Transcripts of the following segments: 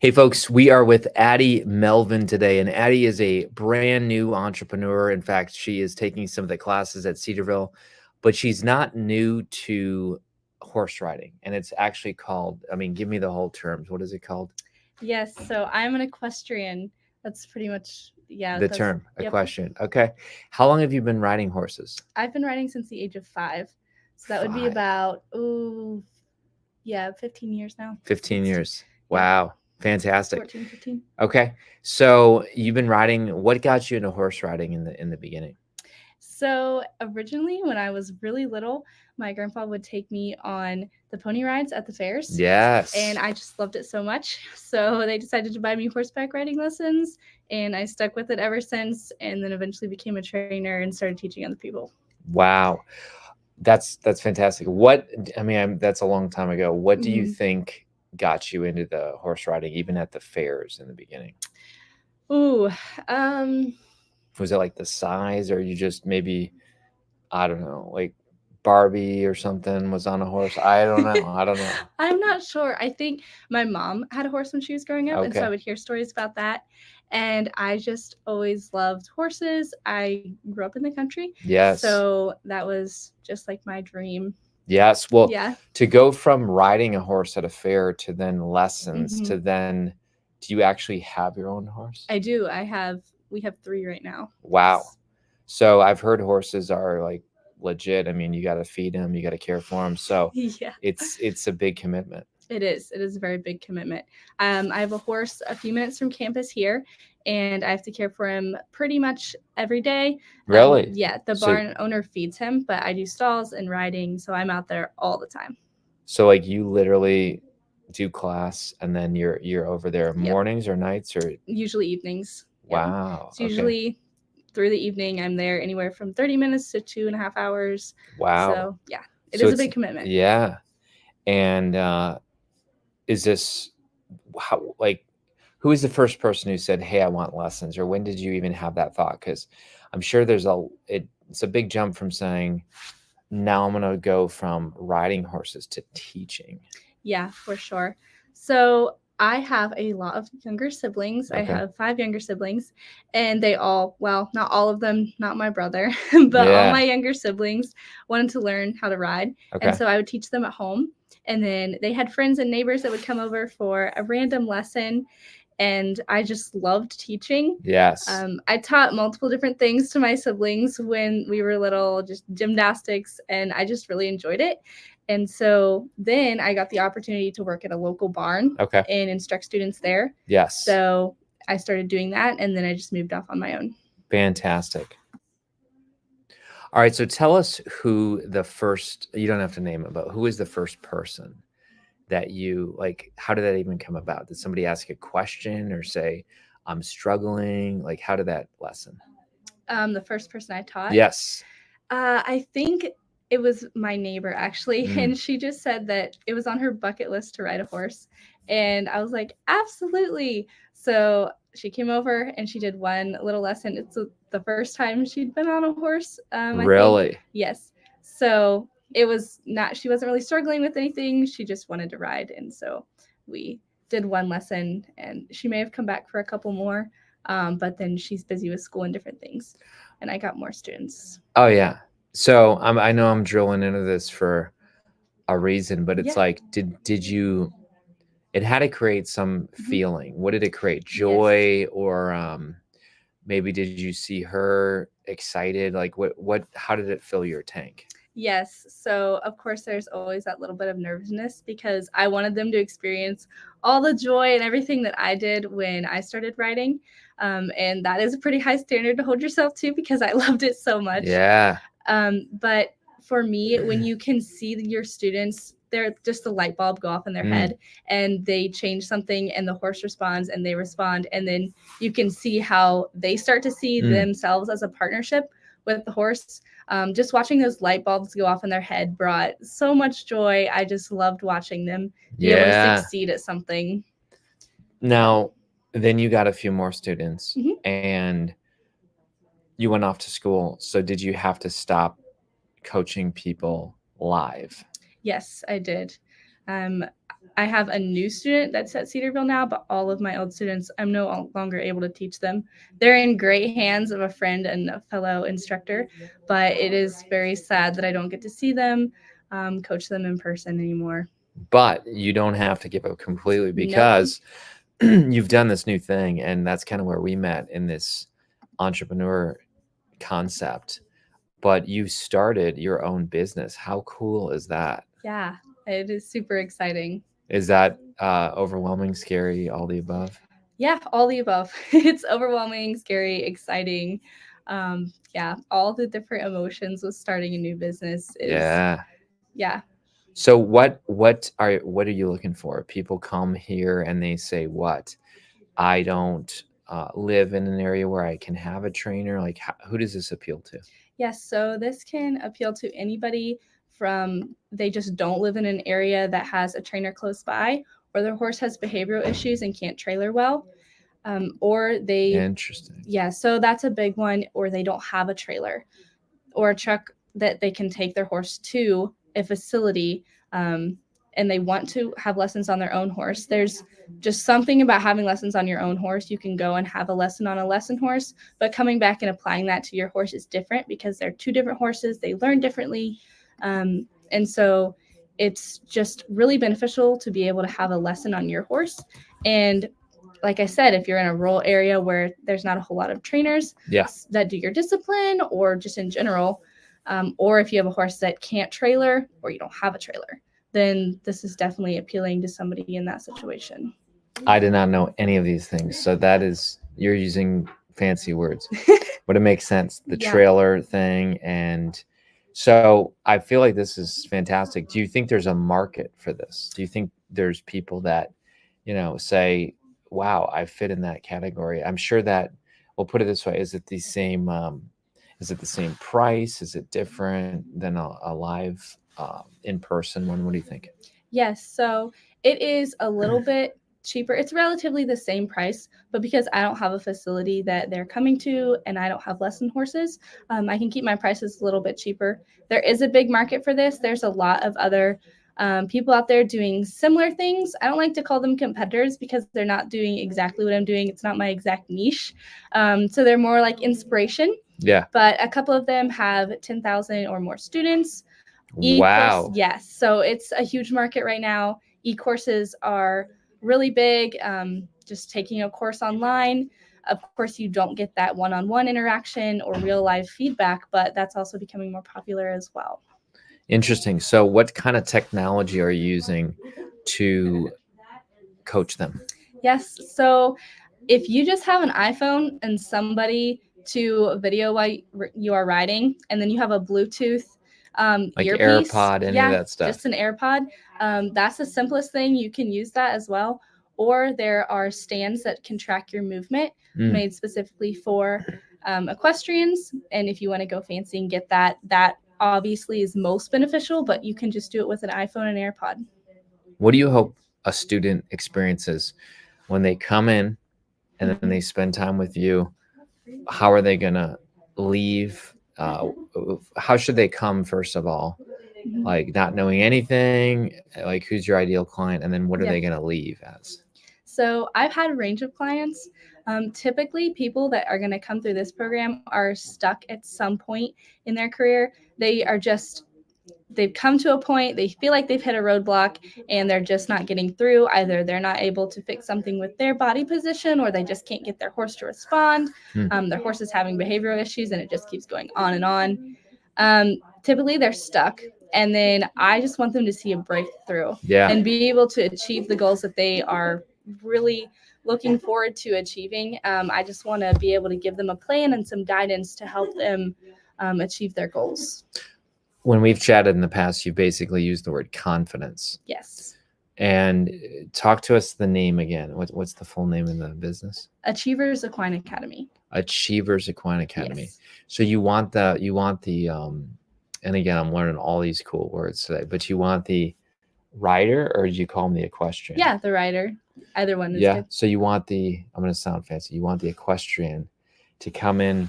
Hey, folks, we are with Addi Melvin today, and Addi is a brand new entrepreneur. In fact, she is taking some of the classes at Cedarville, but she's not new to horse riding. And it's actually called, give me the whole terms. What is it called? Yes, so I'm an equestrian. That's pretty much, The term, yep. equestrian. Okay. How long have you been riding horses? I've been riding since the age of 5. So that would be 5. about, 15 years now. 15 years. Yep. Wow. Fantastic. 14, 15. Okay. So you've been riding. What got you into horse riding in the beginning? So originally, when I was really little, my grandpa would take me on the pony rides at the fairs. Yes. And I just loved it so much. So they decided to buy me horseback riding lessons, and I stuck with it ever since, and then eventually became a trainer and started teaching other people. Wow. That's fantastic. That's a long time ago. What do you think got you into the horse riding, even at the fairs in the beginning? Ooh, Was it like the size, or you just maybe, I don't know, like Barbie or something was on a horse? I don't know. I'm not sure. I think my mom had a horse when she was growing up, and so I would hear stories about that. And I just always loved horses. I grew up in the country. Yes. So that was just like my dream. Yes. Well, Yeah. To go from riding a horse at a fair to then lessons to then, do you actually have your own horse? I do. We have 3 right now. Wow. So I've heard horses are like legit. You got to feed them, you got to care for them. So Yeah. It's a big commitment. It is. It is a very big commitment. I have a horse a few minutes from campus here, and I have to care for him pretty much every day. Really? Yeah. The barn owner feeds him, but I do stalls and riding, so I'm out there all the time. So like you literally do class and then you're over there mornings or nights, or usually evenings. Wow. It's usually through the evening. I'm there anywhere from 30 minutes to 2.5 hours. Wow. So yeah, it is a big commitment. Yeah. And is this who is the first person who said, "Hey, I want lessons," or when did you even have that thought? Because I'm sure it's a big jump from saying, now I'm going to go from riding horses to teaching. Yeah, for sure. So I have a lot of younger siblings. I have 5 younger siblings, and they all, well, not all of them, not my brother, but all my younger siblings wanted to learn how to ride. And so I would teach them at home. And then they had friends and neighbors that would come over for a random lesson. And I just loved teaching. Yes. I taught multiple different things to my siblings when we were little, just gymnastics, and I just really enjoyed it. And so then I got the opportunity to work at a local barn and instruct students there. Yes. So I started doing that, and then I just moved off on my own. Fantastic. All right, so tell us who the first, you don't have to name it, but who is the first person that you, like, how did that even come about? Did somebody ask a question or say, I'm struggling? Like, how did that lesson? The first person I taught? Yes. I think it was my neighbor, actually, and she just said that it was on her bucket list to ride a horse. And I was like, absolutely. So she came over and she did one little lesson. It's the first time she'd been on a horse. Really? I think. Yes. So it was not, she wasn't really struggling with anything. She just wanted to ride. And so we did one lesson, and she may have come back for a couple more. But then she's busy with school and different things. And I got more students. Oh, yeah. So I know I'm drilling into this for a reason, but it's like, did you, it had to create some feeling. What did it create? Joy? Or maybe did you see her excited? Like how did it fill your tank? Yes. So, of course, there's always that little bit of nervousness because I wanted them to experience all the joy and everything that I did when I started riding. And that is a pretty high standard to hold yourself to because I loved it so much. Yeah. But for me, when you can see your students, they're just the light bulb go off in their head and they change something and the horse responds and they respond. And then you can see how they start to see themselves as a partnership with the horse. Just watching those light bulbs go off in their head brought so much joy. I just loved watching them be able to succeed at something. Now, then you got a few more students and you went off to school. So did you have to stop coaching people live? Yes, I did. I have a new student that's at Cedarville now, but all of my old students, I'm no longer able to teach them. They're in great hands of a friend and a fellow instructor, but it is very sad that I don't get to see them, coach them in person anymore. But you don't have to give up completely Nope. because you've done this new thing, and that's kind of where we met in this entrepreneur concept. But you started your own business. How cool is that? Yeah, it is super exciting. Is that overwhelming, scary, all the above? Yeah, all the above. It's overwhelming, scary, exciting. Yeah, all the different emotions with starting a new business is yeah. So what are you looking for? People come here and they say, "What? I don't live in an area where I can have a trainer." Like, who does this appeal to? Yes, so this can appeal to anybody from they just don't live in an area that has a trainer close by, or their horse has behavioral issues and can't trailer well, or they Interesting. yeah, so that's a big one, or they don't have a trailer or a truck that they can take their horse to a facility, and they want to have lessons on their own horse. There's just something about having lessons on your own horse. You can go and have a lesson on a lesson horse, but coming back and applying that to your horse is different because they're two different horses. They learn differently. And so it's just really beneficial to be able to have a lesson on your horse. And like I said, if you're in a rural area where there's not a whole lot of trainers that do your discipline or just in general, or if you have a horse that can't trailer or you don't have a trailer, then this is definitely appealing to somebody in that situation. I did not know any of these things. So you're using fancy words, but it makes sense. The trailer thing. And so I feel like this is fantastic. Do you think there's a market for this? Do you think there's people that, say, wow, I fit in that category? I'm sure that, we'll put it this way. Is it the same price? Is it different than a live in-person one? What do you think? Yes, so it is a little bit cheaper. It's relatively the same price, but because I don't have a facility that they're coming to and I don't have lesson horses, I can keep my prices a little bit cheaper. There is a big market for this. There's a lot of other people out there doing similar things. I don't like to call them competitors because they're not doing exactly what I'm doing. It's not my exact niche. So they're more like inspiration. Yeah. But a couple of them have 10,000 or more students. Wow. Yes. So it's a huge market right now. E-courses are really big. Just taking a course online. Of course, you don't get that one-on-one interaction or real life feedback, but that's also becoming more popular as well. Interesting. So what kind of technology are you using to coach them? Yes. So if you just have an iPhone and somebody to video while you are riding, and then you have a Bluetooth like earpiece, AirPod, any of that stuff? Just an AirPod. That's the simplest thing. You can use that as well. Or there are stands that can track your movement made specifically for equestrians. And if you want to go fancy and get that obviously is most beneficial, but you can just do it with an iPhone and AirPod. What do you hope a student experiences when they come in and then they spend time with you? How are they going to leave? How should they come, first of all? Like not knowing anything, like who's your ideal client, and then what are they going to leave as? So I've had a range of clients. Typically, people that are going to come through this program are stuck at some point in their career. They've come to a point, they feel like they've hit a roadblock and they're just not getting through. Either they're not able to fix something with their body position, or they just can't get their horse to respond. Their horse is having behavioral issues and it just keeps going on and on. Typically they're stuck. And then I just want them to see a breakthrough and be able to achieve the goals that they are really looking forward to achieving. I just want to be able to give them a plan and some guidance to help them achieve their goals. When we've chatted in the past, you basically used the word confidence. Yes. And talk to us the name again. What's the full name of the business? Achievers Equine Academy. Achievers Equine Academy. Yes. So you want the and again, I'm learning all these cool words today, but you want the rider, or do you call them the equestrian? Yeah, the rider. Either one is good. So you want I'm going to sound fancy. You want the equestrian to come in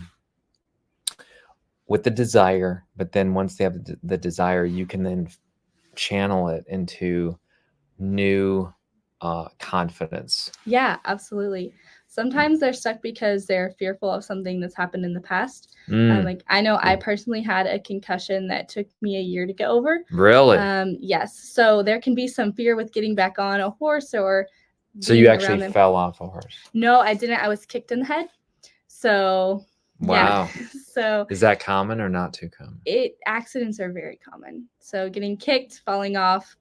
with the desire, but then once they have the desire, you can then channel it into new confidence? Yeah, absolutely. Sometimes they're stuck because they're fearful of something that's happened in the past. Like I know I personally had a concussion that took me a year to get over. Really? Yes. So there can be some fear with getting back on a horse or So you being actually around them. fell off a horse? No, I didn't. I was kicked in the head. So Wow. yeah. So Is that common or not too common? accidents are very common. So getting kicked, falling off.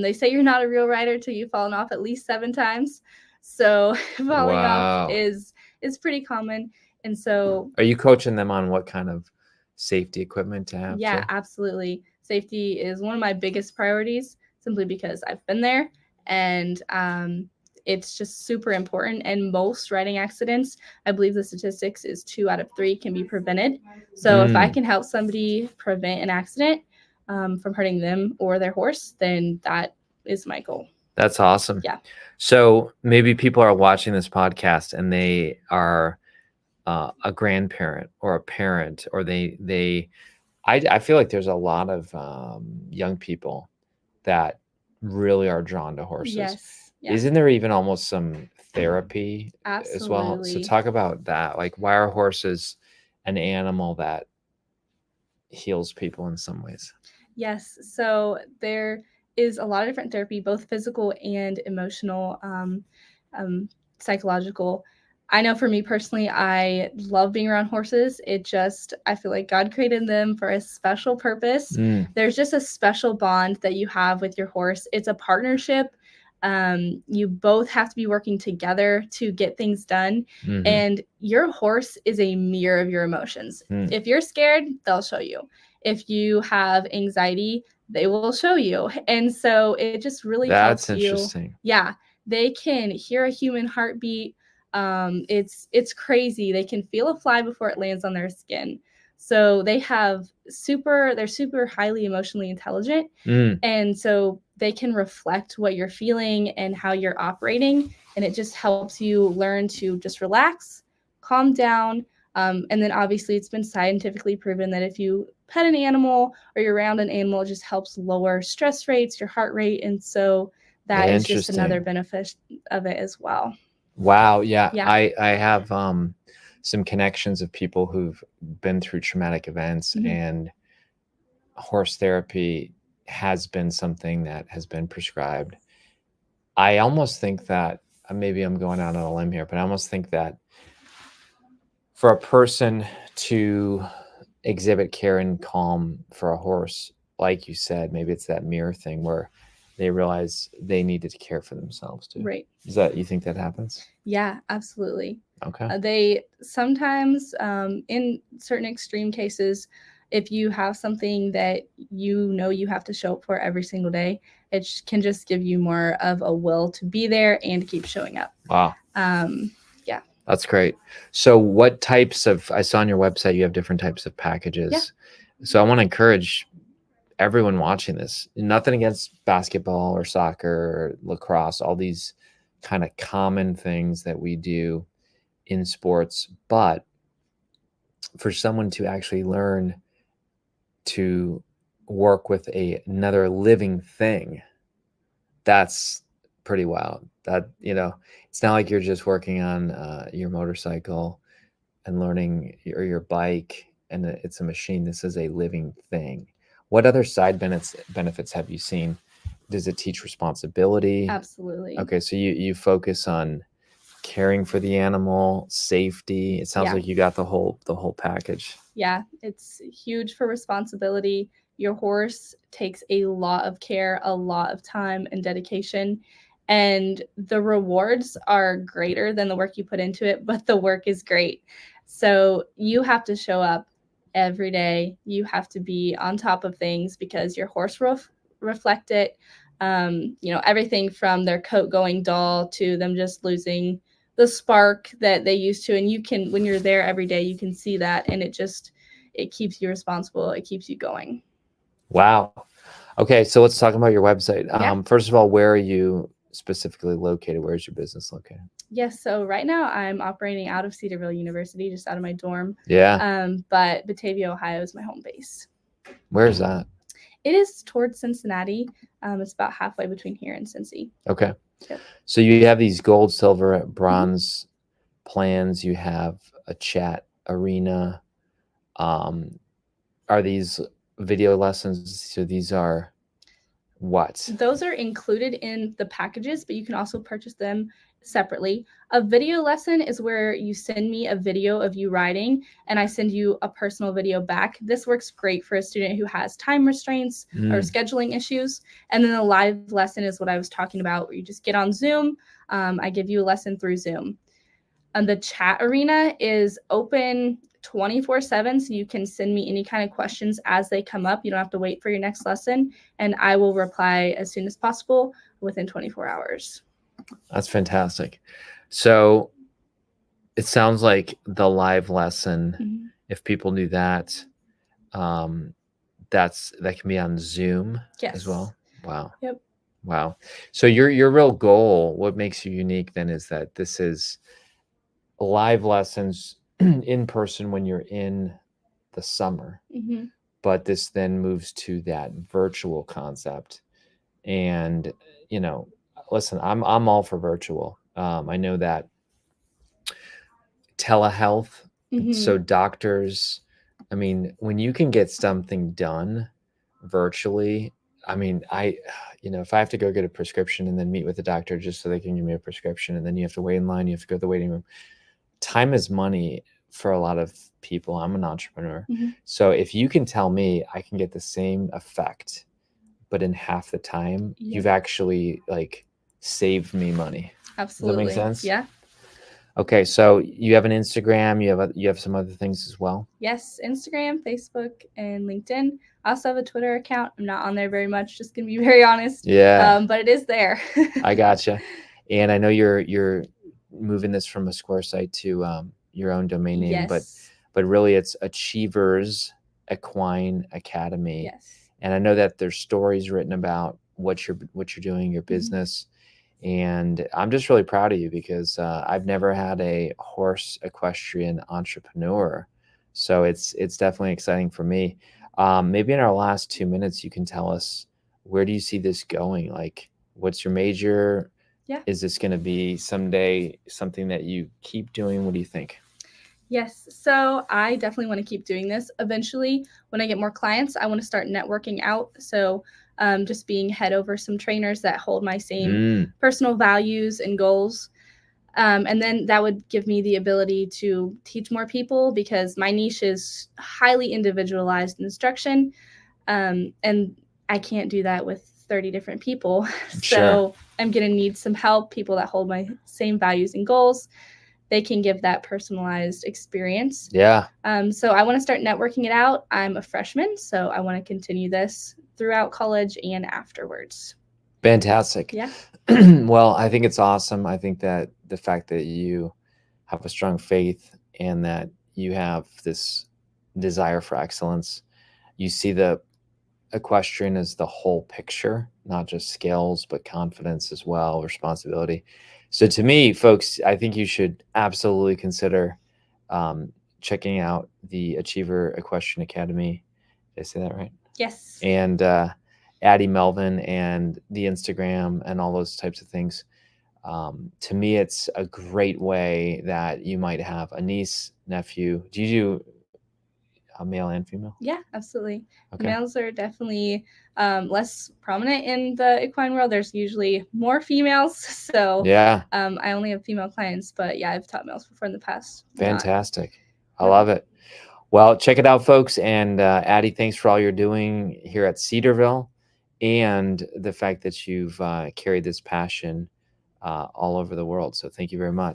They say you're not a real rider till you've fallen off at least 7 times. So falling Wow. off is pretty common. And so Are you coaching them on what kind of safety equipment to have? yeah, too? absolutely. Safety is one of my biggest priorities simply because I've been there and it's just super important. And most riding accidents, I believe the statistics is 2 out of 3 can be prevented. So if I can help somebody prevent an accident from hurting them or their horse, then that is my goal. That's awesome. Yeah. So maybe people are watching this podcast and they are a grandparent or a parent, or I feel like there's a lot of young people that really are drawn to horses. Yes. Yeah. Isn't there even almost some therapy as well? So Absolutely. talk about that. Like, why are horses an animal that heals people in some ways? Yes. So there is a lot of different therapy, both physical and emotional, psychological. I know for me personally, I love being around horses. I feel like God created them for a special purpose. There's just a special bond that you have with your horse. It's a partnership. You both have to be working together to get things done. And your horse is a mirror of your emotions. If you're scared, they'll show you. If you have anxiety, they will show you. And so it just really helps you. That's interesting. Yeah. They can hear a human heartbeat. It's crazy. They can feel a fly before it lands on their skin. So they're super highly emotionally intelligent. And so they can reflect what you're feeling and how you're operating. And it just helps you learn to just relax, calm down. And then obviously it's been scientifically proven that if you pet an animal or you're around an animal, it just helps lower stress rates, your heart rate. And so that is just another benefit of it as well. Wow. Yeah. I have some connections of people who've been through traumatic events, and horse therapy has been something that has been prescribed. I almost think that, maybe I'm going out on a limb here, but I almost think that for a person to exhibit care and calm for a horse, like you said, maybe it's that mirror thing where they realize they needed to care for themselves too. Right. You think that happens? Yeah, absolutely. Okay. They sometimes, in certain extreme cases, if you have something that you have to show up for every single day, it can just give you more of a will to be there and to keep showing up. Wow. Yeah. That's great. So what types of, I saw on your website, you have different types of packages. Yeah. So I want to encourage everyone watching this, nothing against basketball or soccer or lacrosse, all these kind of common things that we do in sports, but for someone to actually learn to work with another living thing, that's pretty wild. That, it's not like you're just working on your motorcycle and learning, or your bike, and it's a machine. This is a living thing. What other side benefits have you seen? Does it teach responsibility? Absolutely. Okay, so you focus on caring for the animal, safety. It sounds like you got the whole package. Yeah, it's huge for responsibility. Your horse takes a lot of care, a lot of time and dedication, and the rewards are greater than the work you put into it, but the work is great. So you have to show up every day. You have to be on top of things because your horse will reflect it. Everything from their coat going dull to them just losing the spark that they used to. And when you're there every day, you can see that, and it keeps you responsible. It keeps you going. Wow. Okay, so let's talk about your website. First of all, where are you specifically located? Where's your business located? Yes, so right now I'm operating out of Cedarville University, just out of my dorm. Yeah. But Batavia, Ohio is my home base. Where is that? It is towards Cincinnati. It's about halfway between here and Cincy. Okay. Yep. So you have these gold, silver, bronze plans. You have a chat arena. Are these video lessons? So these are what? Those are included in the packages, but you can also purchase them separately. A video lesson is where you send me a video of you riding and I send you a personal video back. This works great for a student who has time restraints or scheduling issues. And then a live lesson is what I was talking about, where you just get on Zoom. I give you a lesson through Zoom. And the chat arena is open 24/7, so you can send me any kind of questions as they come up. You don't have to wait for your next lesson, and I will reply as soon as possible within 24 hours. That's fantastic. So it sounds like the live lesson, if people do that, that can be on Zoom as well. Wow. Yep. Wow. So your real goal, what makes you unique then, is that this is live lessons in person when you're in the summer, but this then moves to that virtual concept. And listen, I'm all for virtual. I know that telehealth, so doctors, I mean, when you can get something done virtually, I mean, if I have to go get a prescription and then meet with the doctor just so they can give me a prescription, and then you have to wait in line, you have to go to the waiting room. Time is money for a lot of people. I'm an entrepreneur. So if you can tell me I can get the same effect, but in half the time, you've actually saved me money. Absolutely. Does that make sense? Yeah. Okay. So you have an Instagram, you have some other things as well. Yes. Instagram, Facebook, and LinkedIn. I also have a Twitter account. I'm not on there very much, just gonna be very honest. Yeah. But it is there. I gotcha. And I know you're moving this from a Square site to your own domain name, but really it's Achievers Equine Academy. Yes. And I know that there's stories written about what you're doing, your business, and I'm just really proud of you because I've never had a horse equestrian entrepreneur, so it's definitely exciting for me. Maybe in our last 2 minutes, you can tell us, where do you see this going? Like, what's your major? Yeah. Is this going to be someday something that you keep doing? What do you think? Yes. So I definitely want to keep doing this. Eventually, when I get more clients, I want to start networking out. So just being head over some trainers that hold my same personal values and goals. And then that would give me the ability to teach more people, because my niche is highly individualized instruction. And I can't do that with 30 different people. So I'm going to need some help, people that hold my same values and goals. They can give that personalized experience. Yeah. So I want to start networking it out. I'm a freshman, so I want to continue this throughout college and afterwards. Fantastic. Yeah. Well, I think it's awesome. I think that the fact that you have a strong faith and that you have this desire for excellence, you see the equestrian as the whole picture, not just skills, but confidence as well, responsibility. So to me, folks, I think you should absolutely consider checking out the Achiever Equestrian Academy. Did I say that right? Yes. And Addi Melvin and the Instagram and all those types of things. To me, it's a great way that you might have a niece, nephew. Do you do a male and female? Yeah, absolutely. Okay. Males are definitely less prominent in the equine world. There's usually more females. So yeah, I only have female clients, but yeah, I've taught males before in the past. Fantastic. I love it. Well, check it out, folks. And Addi, thanks for all you're doing here at Cedarville, and the fact that you've carried this passion all over the world. So thank you very much.